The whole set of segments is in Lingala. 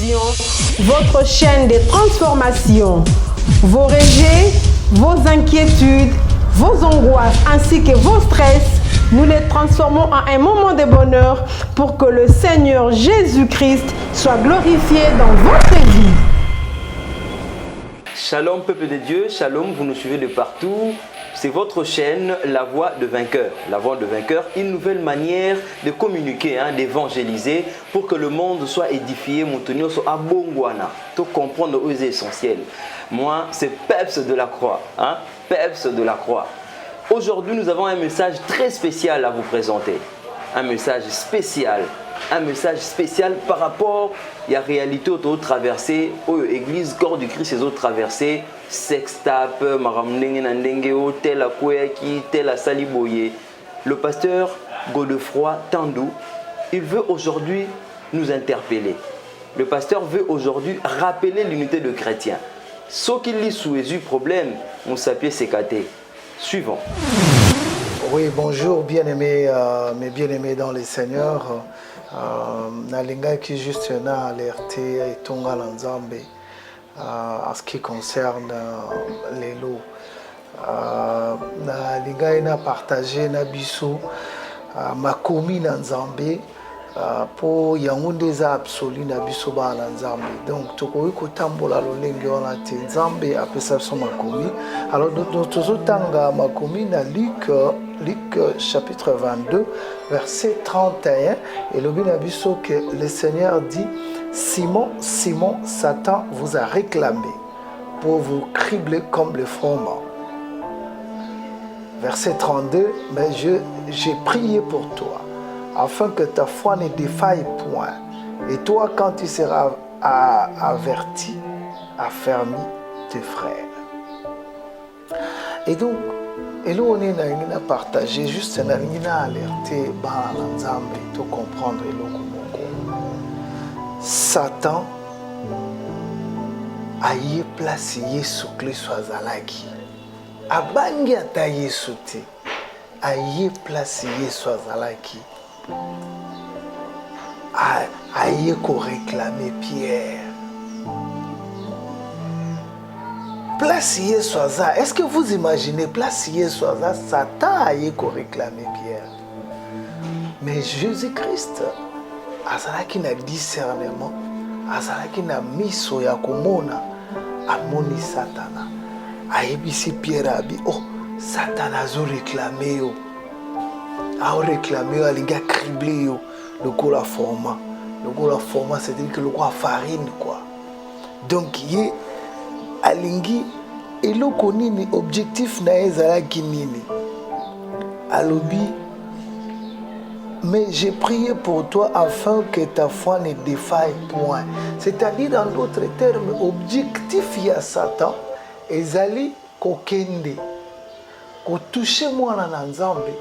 Vision, votre chaîne de transformation. Vos rejets, vos inquiétudes, vos angoisses ainsi que vos stress, nous les transformons en un moment de bonheur pour que le Seigneur Jésus-Christ soit glorifié dans votre vie. Shalom peuple de Dieu, shalom, vous nous suivez de partout. C'est votre chaîne La Voix de Vainqueur. La Voix de Vainqueur, une nouvelle manière de communiquer, d'évangéliser pour que le monde soit édifié, montonio soit abongwana, pour comprendre aux essentiels. Moi, c'est Peps de la Croix. Peps de la Croix. Aujourd'hui, nous avons un message très spécial à vous présenter. Un message spécial par rapport à la réalité autour de traverser, l'église corps du Christ, les autres traversées, sextape, tel à Saliboye. Le pasteur Godefroy Tandou, il veut aujourd'hui nous interpeller. Le pasteur veut aujourd'hui rappeler l'unité de chrétiens. Ce qu'il lit sous les problème, on s'appelle sécaté. Suivant. Oui, bonjour, bien-aimés, mes bien-aimés dans les Seigneurs. Nalinga qui juste n'a alerté et Tonga Lanzambe en ce qui concerne les lots. Nalinga n'a partagé Nabiso ma commune en Zambie pour Yangoundé absolu Nabiso ba Nzambe. Donc toko ko tambola lolenge wana te Nzambe après ça son ma commune. Alors nous tanga ma commune à Luc chapitre 22 verset 31 et le Binabiso que le Seigneur dit Simon, Simon, Satan vous a réclamé pour vous cribler comme le froment. Verset 32, mais j'ai prié pour toi afin que ta foi ne défaille point. Et toi, quand tu seras averti, affermis tes frères. Et donc, et là, on a partagé, juste on a alerté, pour comprendre Satan a y placé Yesu Christ Azalaki. Abangi ata Yesu te, a y placé Yesu Azalaki. A y réclamer Pierre. Place Yesu Aza. Est-ce que vous imaginez place Yesu Aza, Satan a y réclamer Pierre. Mais Jésus-Christ, Azalaki na discernement, Azalaki na miso ya komona, amoni Satana. Aibisi Pierre abi, oh, Satan a réclamé yo. A réclamé yo, alinga criblé yo, le coup la format. Le coup la format, c'est-à-dire que le coup a farine, quoi. Donc, il alingi, et le konini, objectif na ezalaki nini. Alobi, mais j'ai prié pour toi afin que ta foi ne défaille point. C'est-à-dire, dans d'autres termes, objectif ya Satan, ezali kokende, ko toucher moi na Nzambe.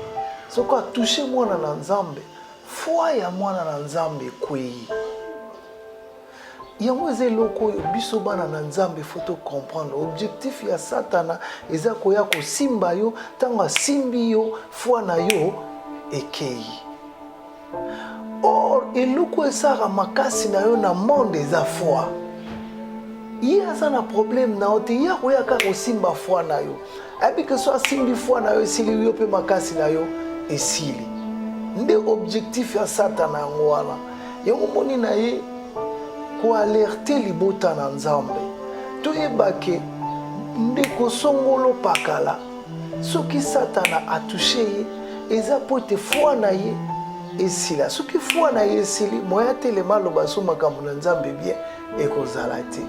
Ce qu'on touché moi na Nzambe, foi ya moi na Nzambe kwei. Yango ezeloko yo biso bana na Nzambe faut comprendre. Objectif ya Satana eza koya ko simba yo, tanga simbi yo, foi na yo ekei. Or, eloko esara makasi na yo na monde eza foi. Il y a un problème na ote ya koya ka ko simba foi na yo. Abi que soit simbi foi na yo esili yo pe makasi na yo esili. Nde objectif ya Satana yango wana. Yango moni na ye ko alerter libota na Nzambe. Toyebake nde ko songolo pakala. Soki Satana a touché ye, eza pote foi na ye esila. Soki foi na ye esili, moya telema loba so makambo na Nzambe bien ekozala te.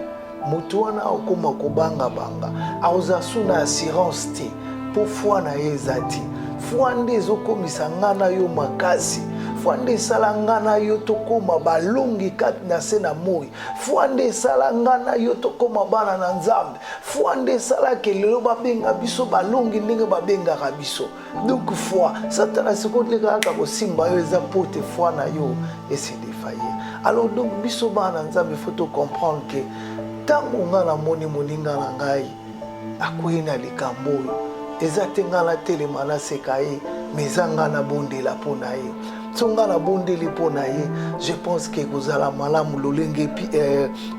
Mutu wana okoma kobanga banga. Aoza suna assurance te po foi na ye ezati. Foi nde ezokomisa ngana yo makasi. Foi nde esala ngana yo tokoma balongi kati na se na moi. Foi nde esala ngana yo tokoma bana na Nzambe. Foi nde esala ke lelo babenga biso balongi ndenge babengaka biso. Donc foi, Satana sekoteleka kaka kosimba yo eza pote foi na yo ese défaillir. Alors donc biso bana Nzambe faut comprendre que tango nga na moni moninga na ngai akoyi na likambo oyo eza te nga na telema naseka ye mais eza nga na bondela mpo na ye so nga na bondeli mpo na ye je pense ke kozala malamu lolenge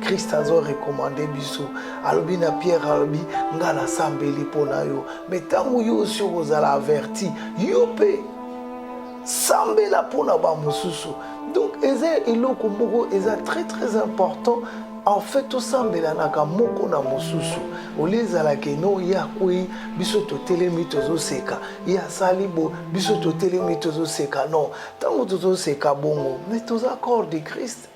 Christ azo recommande biso alobi na Pierre alobi nga nasambeli mpo na yo mais ntango yo osi okozala averti yo mpe sambela mpo na bamosusu. Donc eza eloko moko eza très très important. En fait, tout sambela naka moko na mosusu. Oleza la keno ya kwe biso to telemi tozo seka. Ya salibo biso to telemi tozo seka. Non, tango tozo seka bongo, mais tozo accord de Christ.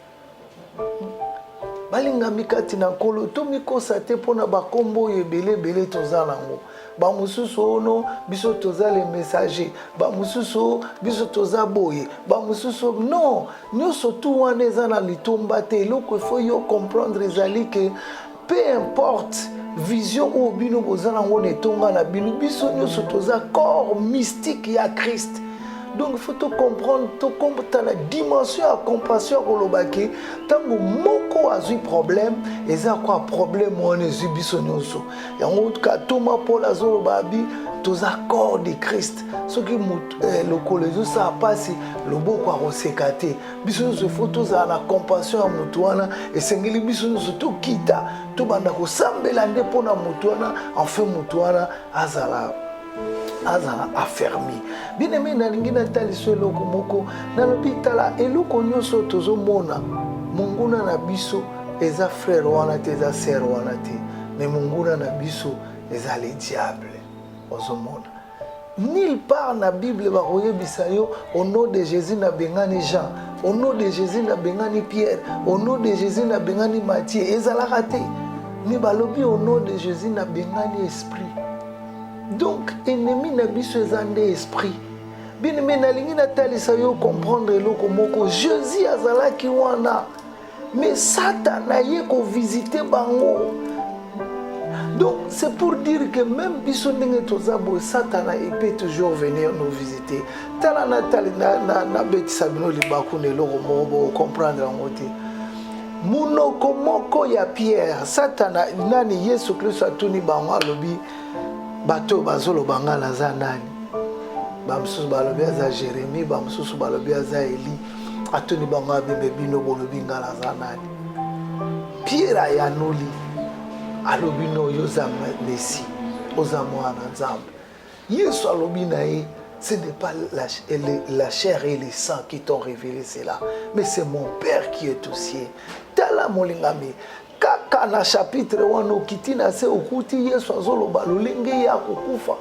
Balinga mikati na kolo to mikosa te pona bakombo yebele bele toza nango. Ba mususu ono biso toza les messagers, ba mususu biso toza boye, ba mususu non, nyoso tu wana eza na litomba te. Eloko faut yo comprendre ezali que peu importe vision ou bino bozana ngone tonga na bino biso nyoso toza corps mystique ya Christ. Donc il faut te comprendre la dimension à compassion pour le baquet. Tant que moko a eu problème, et ça quoi problème on est eu bisonyoso. Et en tout cas Thomas Paul a eu babi tous accords de Christ. Ce qui le collège ça a passé le beau quoi on s'est gâté. Bisonyoso faut tous à la compassion à mutuana et sengeli bisonyoso tout kita tout banda ko sambelande pona mutuana en fait mutuana azala affermi. Bien aimé nalingi natali so eloko moko na l'hôpital eloko nyoso tozo mona munguna na biso eza frère wana te eza sœur wana te mais munguna na biso eza le diable ozo mona nulle part na Bible ba koyebisa yo au nom de Jésus na bengani Jean, au nom de Jésus na bengani Pierre, au nom de Jésus na bengani Matthieu ezalaka te ni balobi au nom de Jésus na bengani esprit. Donc, ennemi na biso ezande esprit. Bien mais nalingi natalisa yo comprendre eloko moko Jésus azalaki wana. Mais Satan a ye ko visiter bango. Donc, c'est pour dire que même biso ndenge tozabo Satan il peut toujours venir nous visiter. Tala natali na betisa bino libaku ne eloko moko comprendre ngote. Munoko moko ya Pierre, Satan nani Yesu Kristo atuni bango alobi bato bazolo bangala za nani bamsusu balobi za Jérémie bamsusu balobi za Eli atoni banga bimbe bino bolobi ngala za nani Pierre ya noli alobi no yoza Messi oza mwana nzambe Yesu alobi na ye ce n'est pas la chair et le sang qui t'ont révélé cela mais c'est mon Père qui est au ciel. Tala molingami kaka na chapitre wana okiti na se okuti Yesu azoloba lolenge ya kokufa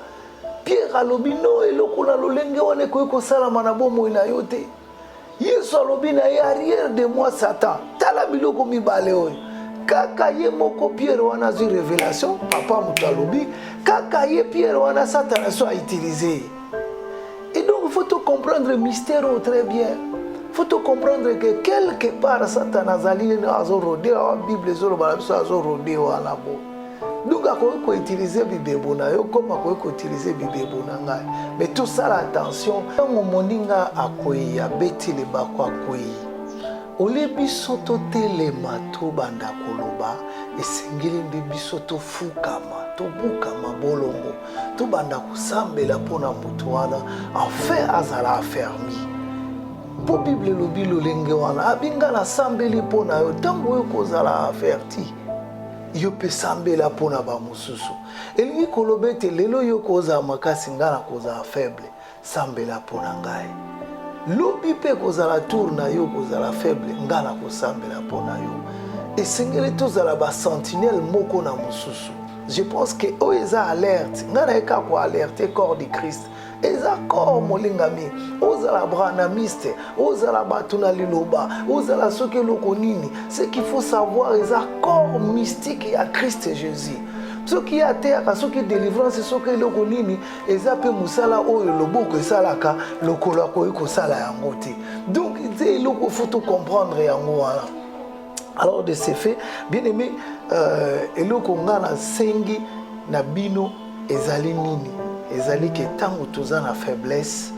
Pierre alobi no eloko na lolenge wana ekoki salama na bomoi na yo te. Yesu alobi na ye arrière de moi Satan tala biloko mibale oyo kaka ye moko Pierre wana azwi révélation papa moto alobi kaka ye Pierre wana Satan so a utilisé. Et donc il faut te comprendre le mystère très bien. Il faut te comprendre que quelque part Satan azali azo rodé la Bible zolo balabiso azo rodé wana bo. Donc akoki ko utiliser bibebo na yo comme akoki ko utiliser bibebo na ngai. Mais tout ça attention, ntango moninga akoyi ya beti le bako akoyi. Ole biso to telema to banda koloba esengeli nde biso to fukama to bukama bolongo to banda kusambela pona mutu wana enfin azala affermi. Po Bible lobi lolenge wana abinga na sambeli pona yo tango yo kozala averti yo pe sambela pona ba mususu elingi kolobete lelo yo koza makasi ngana koza faible sambela pona ngai lobi pe kozala tour na yo kozala faible ngana kosambela pona yo esengeli tozala ba sentinelle moko na mususu. Je pense que o eza alerte ngana eka ko alerter corps de Christ eza corps molingami ozala branamiste ozala batuna liloba ozala soki eloko nini. Ce qu'il faut savoir eza corps mystique ya Christ Jésus. Soki ya terre soki délivrance soki eloko nini eza pe musala oyo loboko esalaka lokolo akoki kosala yango te. Donc il faut tout comprendre yango wana. Alors de ce fait bien aimé eloko ngana sengi na bino ezali nini ezali ke tango toza na faiblesse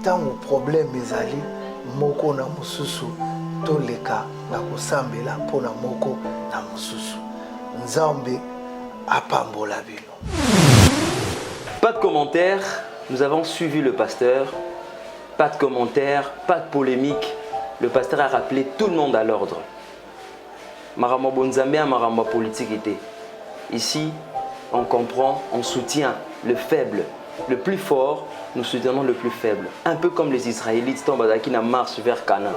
tango problème ezali moko na mususu toleka na kosambela pona moko na mususu nzambe apambola bino. Pas de commentaires, nous avons suivi le pasteur. Pas de commentaires, pas de polémique. Le pasteur a rappelé tout le monde à l'ordre. Marama Bonzambe, Marama politique était. Ici, on comprend, on soutient le faible. Le plus fort, nous soutenons le plus faible. Un peu comme les Israélites qui na marche vers Canaan.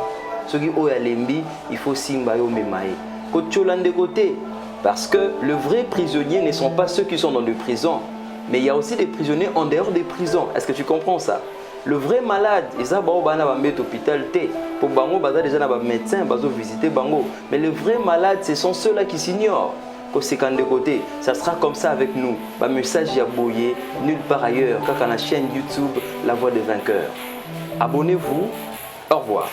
Ceux qui ont lembi, il faut simba yo memaye. De côté, parce que les vrais prisonniers ne sont pas ceux qui sont dans les prisons, mais il y a aussi des prisonniers en dehors des prisons. Est-ce que tu comprends ça? Le vrai malade, ils ont mettre l'hôpital pour bango baza déjà na médecin bazo visiter bango, mais le vrai malade, ce sont ceux-là qui s'ignorent. C'est quand de côté, ça sera comme ça avec nous. Bah message ya boyé nulle part ailleurs, quand on a la chaîne YouTube La Voix des Vainqueurs. Abonnez-vous. Au revoir.